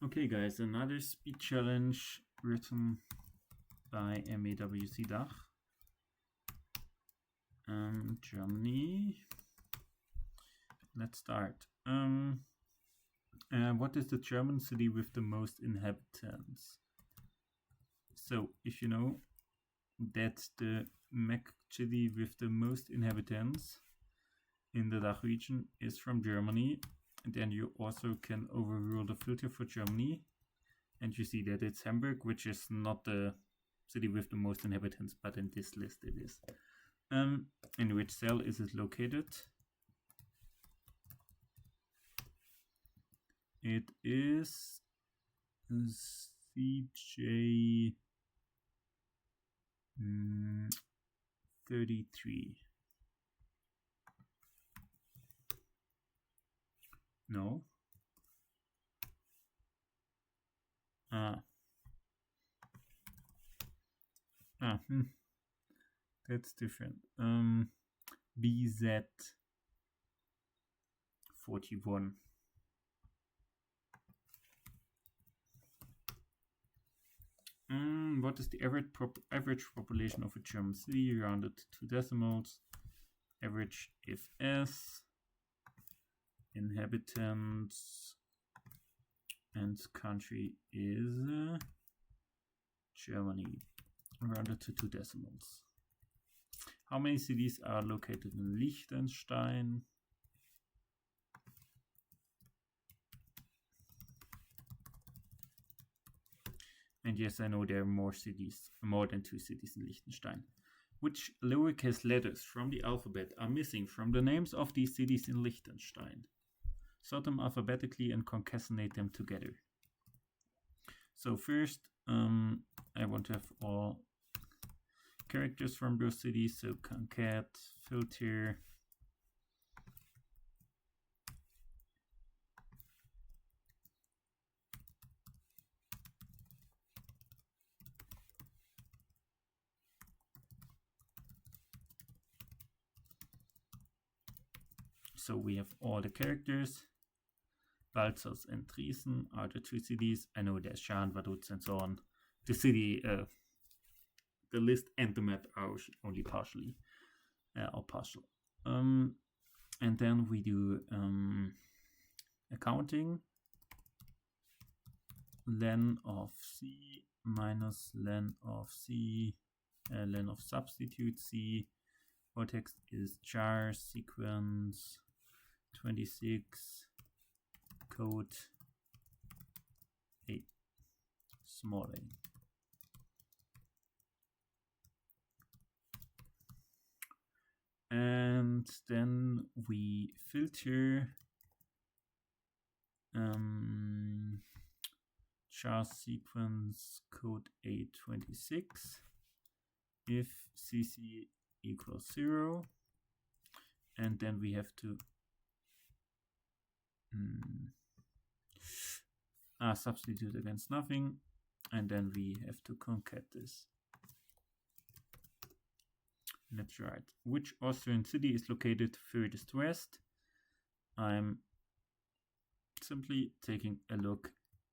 Okay, guys, another speed challenge written by MEWC DACH. Germany. Let's start. What is the German city with the most inhabitants? So, if you know, that's the MEWC city with the most inhabitants in the DACH region is from Germany. And then you also can overrule the filter for Germany. And you see that it's Hamburg, which is not the city with the most inhabitants, but in this list it is. In which cell is it located? It is CJ 33. No. That's different. BZ 41. What is the average population of a German city? Rounded to 2 decimals. Average FS. Inhabitants. And country is Germany. Rounded to 2 decimals. How many cities are located in Liechtenstein? And yes, I know there are more than 2 cities in Liechtenstein. Which lowercase letters from the alphabet are missing from the names of these cities in Liechtenstein? Sort them alphabetically and concatenate them together. So first, I want to have all characters from those cities, so concat, filter, so we have all the characters. Balzers and Triesen are the 2 cities. I know there's Schaan, Vaduz, and so on. The city, the list and the map are only partially or partial. And then we do accounting. Len of C minus len of C, len of substitute C. Vortex is char sequence 26 code 8 small a. And then we filter char sequence code A26 if CC equals 0, and then we have to substitute against nothing, and then we have to concat this. Let's write which Austrian city is located furthest west. I'm simply taking a look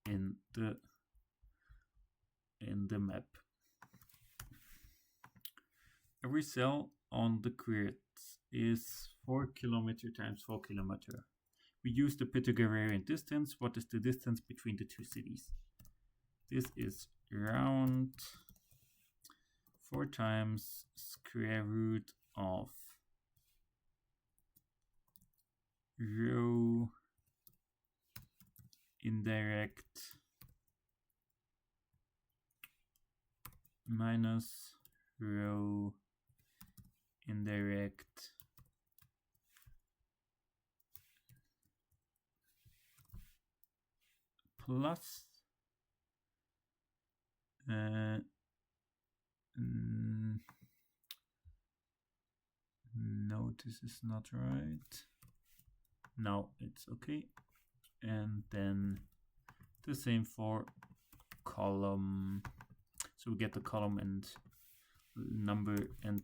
in the map. Every cell on the grid is 4 kilometer times 4 kilometer. We use the Pythagorean distance. What is the distance between the 2 cities? This is around 4 times square root of rho indirect minus rho indirect plus no, this is not right. Now it's okay. And then the same for column. So we get the column and number and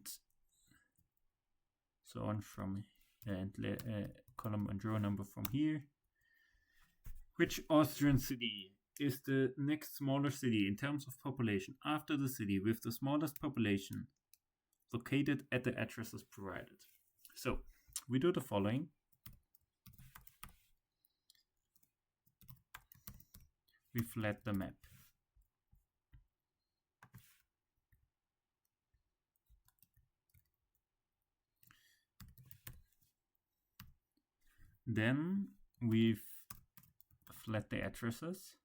so on from column and row number from here. Which Austrian city is the next smaller city in terms of population after the city with the smallest population located at the addresses provided. So we do the following. We flat the map. Then we've flat the addresses.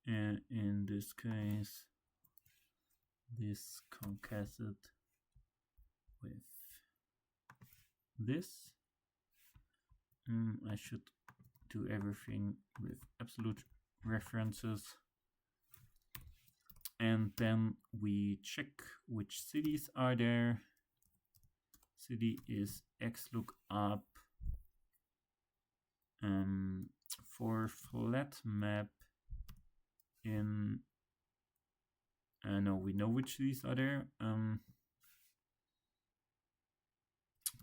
And in this case, this concatenated with this. I should do everything with absolute references. And then we check which cities are there. City is xlookup for flat map in no, we know which cities are there.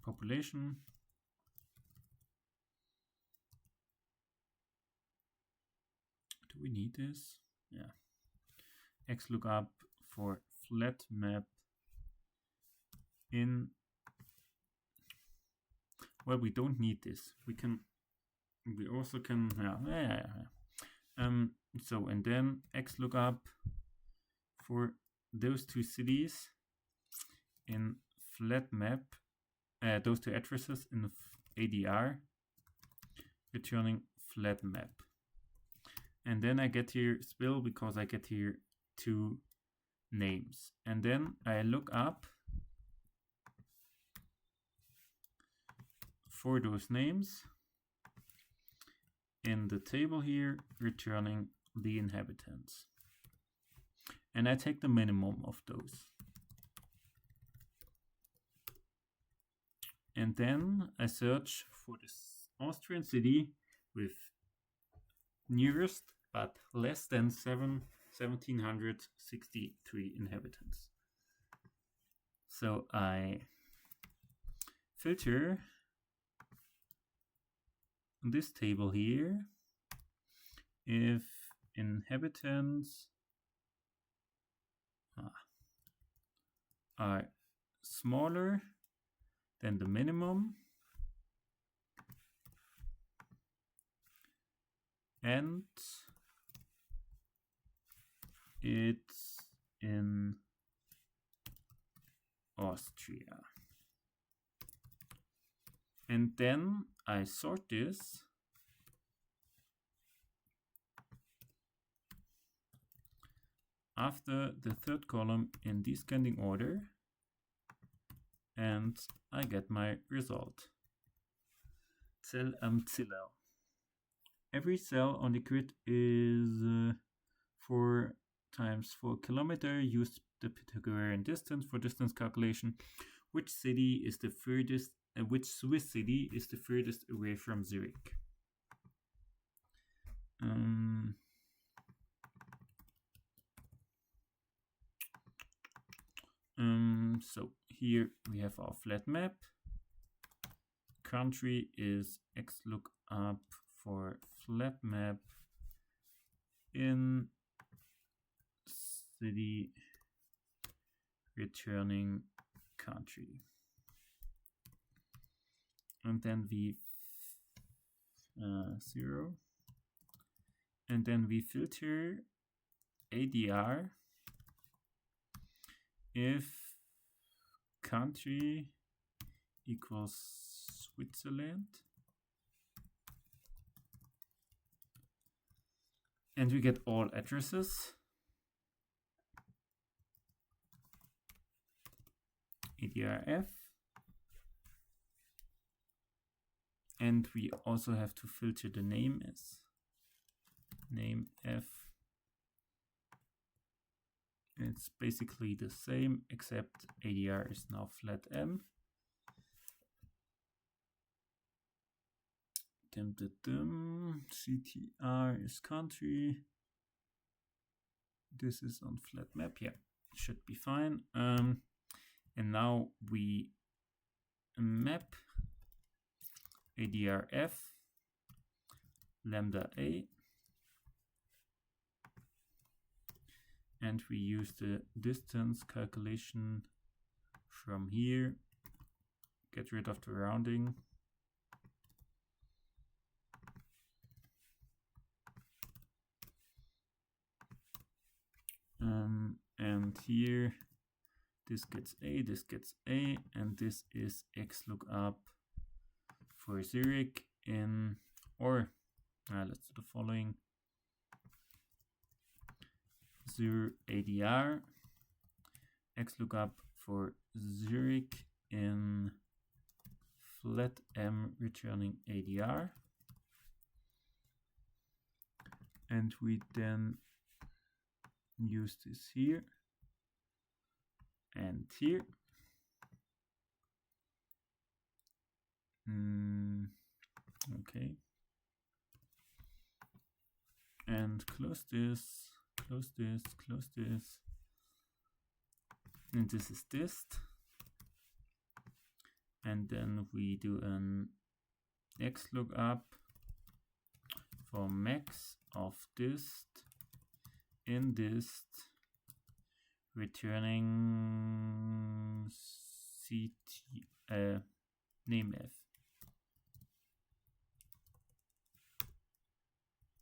Population. Do we need this? Yeah. xlookup for flat map in. Well, we don't need this. We also can. So and then xlookup for those two cities in flat map. Those two addresses in ADR, returning flat map. And then I get here spill because I get here two names. And then I look up for those names in the table here, returning the inhabitants. And I take the minimum of those. And then I search for this Austrian city with nearest but less than 1,763 inhabitants. So I filter this table here if inhabitants are smaller than the minimum and it's in Austria. And then I sort this after the third column in descending order, and I get my result. Cell Ziller. Every cell on the grid is 4 times 4 kilometer. Use the Pythagorean distance for distance calculation. Which city is the furthest? Which Swiss city is the furthest away from Zurich? So here we have our flat map. Country is xlookup for flat map in city returning country. And then we 0. And then we filter ADR if country equals Switzerland. And we get all addresses. ADRF. And we also have to filter the name as name F. It's basically the same, except ADR is now flat M. CTR is country. This is on flat map. Yeah, should be fine. And now we map ADRF lambda A, and we use the distance calculation from here. Get rid of the rounding. And here this gets A, this gets A, and this is XLOOKUP for Zurich in, or let's do the following. Zur ADR, XLOOKUP for Zurich in flat M returning ADR. And we then use this here and here. Okay. And close this, close this, close this. And this is dist. And then we do an XLOOKUP for max of dist in dist returning name f.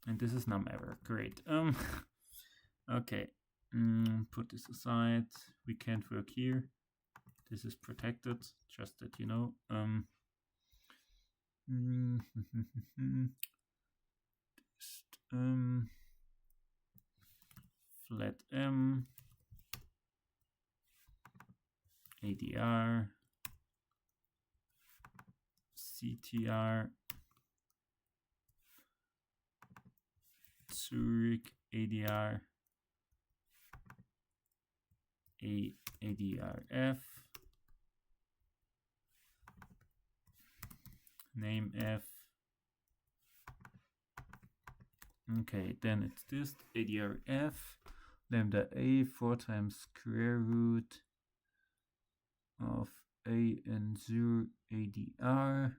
And this is num error. Great. Okay. Put this aside. We can't work here. This is protected, just that you know. Flat M ADR CTR Zurich ADR ADRF name F. Okay, then it's this ADRF lambda A 4 times square root of A and 0 ADR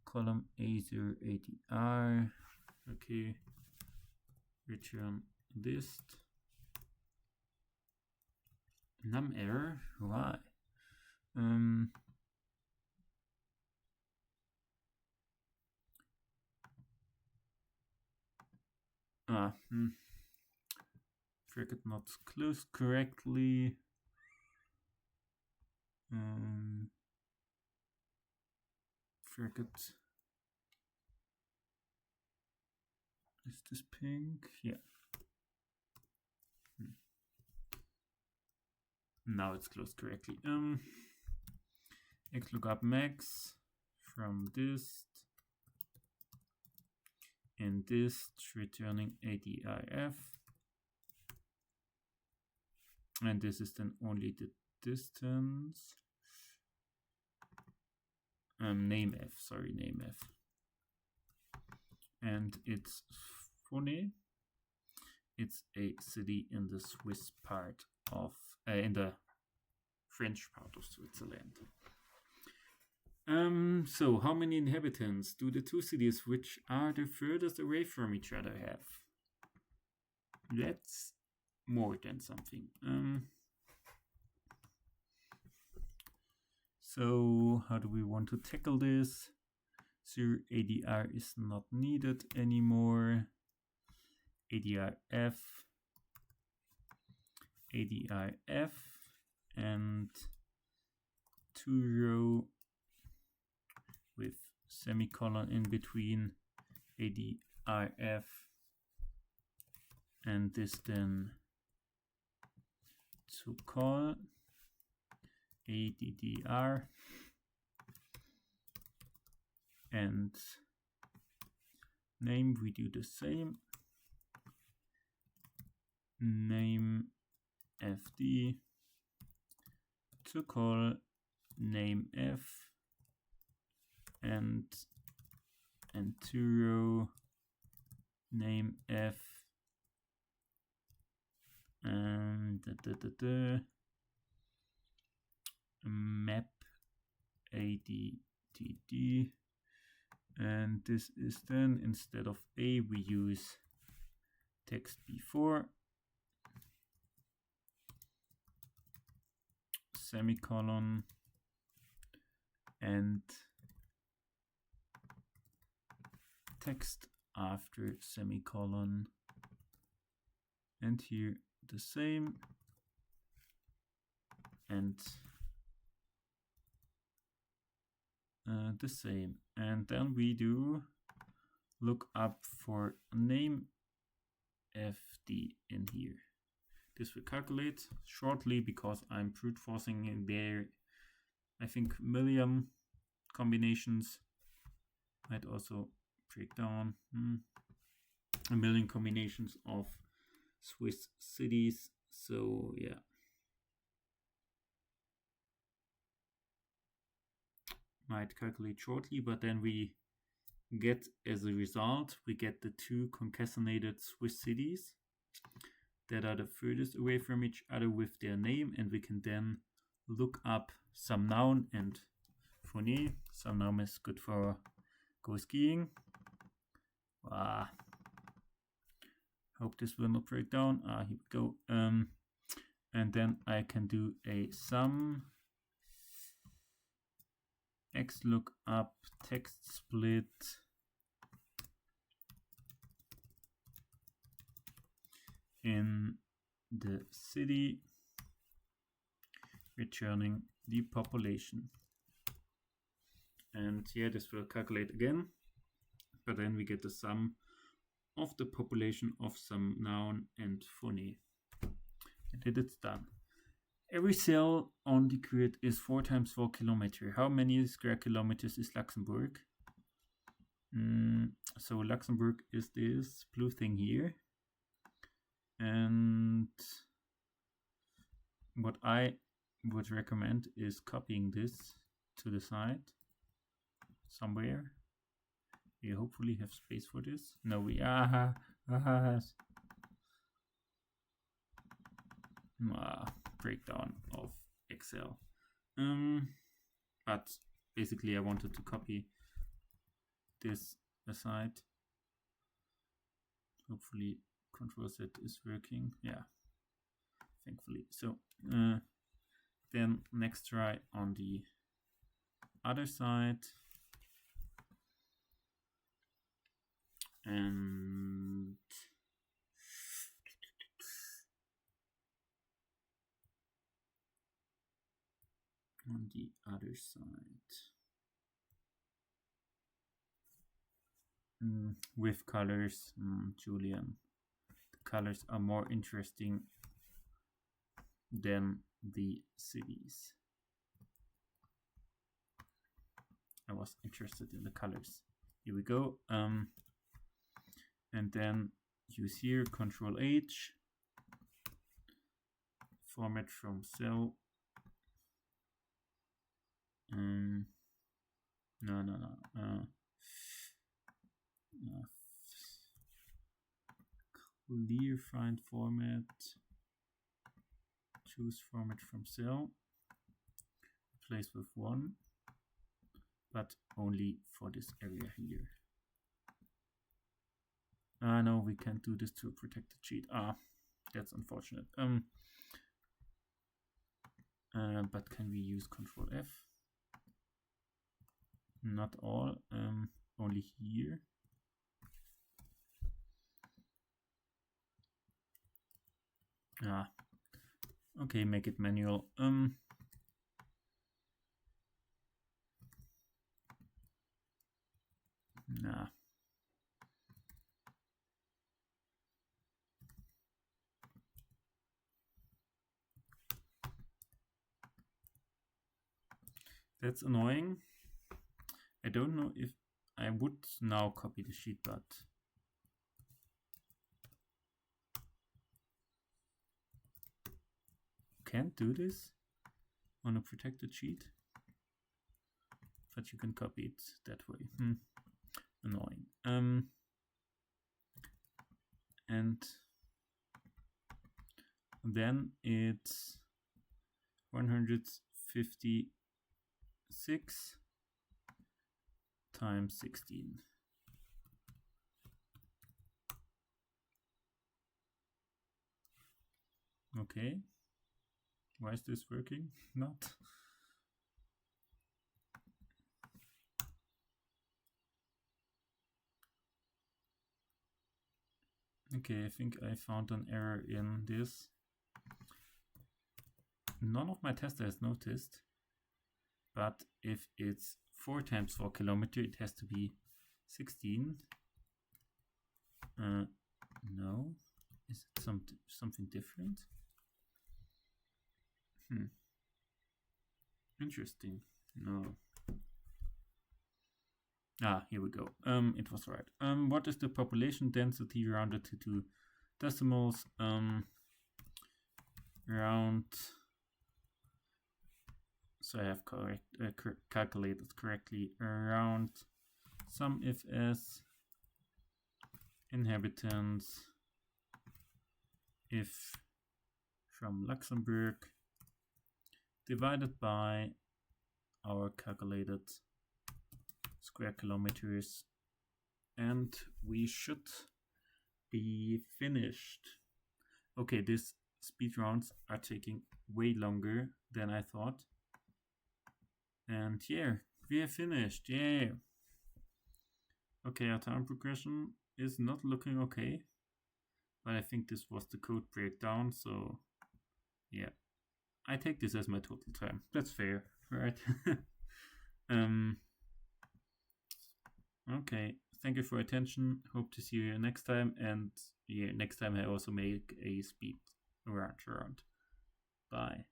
column A0 ADR. Okay, return dist num error. Why? Bracket not closed correctly. Bracket is this pink? Yeah. Now it's closed correctly. XLOOKUP max from dist and dist returning ADIF. And this is then only the distance. Name F, sorry, name F. And it's funny. It's a city in the Swiss part of, in the French part of Switzerland. So how many inhabitants do the two cities which are the furthest away from each other have? That's more than something. So how do we want to tackle this? 0 ADR is not needed anymore. ADRF, ADRF, and 2 row with semicolon in between ADRF, and this then to call ADDR, and name we do the same, name FD to call name F, and and 2-row, name F, and map ADTD, and this is then, instead of A, we use text before, semicolon, and text after semicolon, and here the same, and the same, and then we do look up for name FD in here. This will calculate shortly because I'm brute forcing in there, I think, million combinations. Might also break down a million combinations of Swiss cities. So yeah, might calculate shortly, but then we get, as a result, we get the two concatenated Swiss cities that are the furthest away from each other with their name, and we can then look up some noun and funny. Some noun is good for go skiing. Hope this will not break down. Here we go. And then I can do a sum x lookup text split in the city, returning the population. And yeah, this will calculate again, but then we get the sum of the population of some noun and funny. And it's done. Every cell on the grid is 4 times 4 kilometers. How many square kilometers is Luxembourg? So Luxembourg is this blue thing here. And what I would recommend is copying this to the side somewhere. We hopefully have space for this. No, we breakdown of Excel. But basically I wanted to copy this aside. Hopefully Control Z is working. Yeah, thankfully. So then next try on the other side. And on the other side, with colors, Julian, the colors are more interesting than the cities. I was interested in the colors. Here we go. And then use here Control H, format from cell. Clear find format, choose format from cell, replace with 1, but only for this area here. No, we can't do this to a protected sheet. That's unfortunate. But can we use Control F? Not all, only here. Okay, make it manual. That's annoying. I don't know if I would now copy the sheet, but can't do this on a protected sheet, but you can copy it that way. annoying. And then it's 156 times 16. Okay. Why is this working? Not. Okay, I think I found an error in this. None of my testers noticed, but if it's 4 times 4 kilometer, it has to be 16. No, is it something different? Interesting. No. Here we go. It was right. What is the population density rounded to 2 decimals? Round. So I have calculated correctly. Around sum if s inhabitants if from Luxembourg divided by our calculated square kilometers, and we should be finished. Okay, these speed rounds are taking way longer than I thought. And yeah, we are finished. Yeah. Okay, our time progression is not looking okay, but I think this was the code breakdown, so yeah, I take this as my total time. That's fair, right? Okay, thank you for your attention. Hope to see you next time, and yeah, next time I also make a speed around. Bye.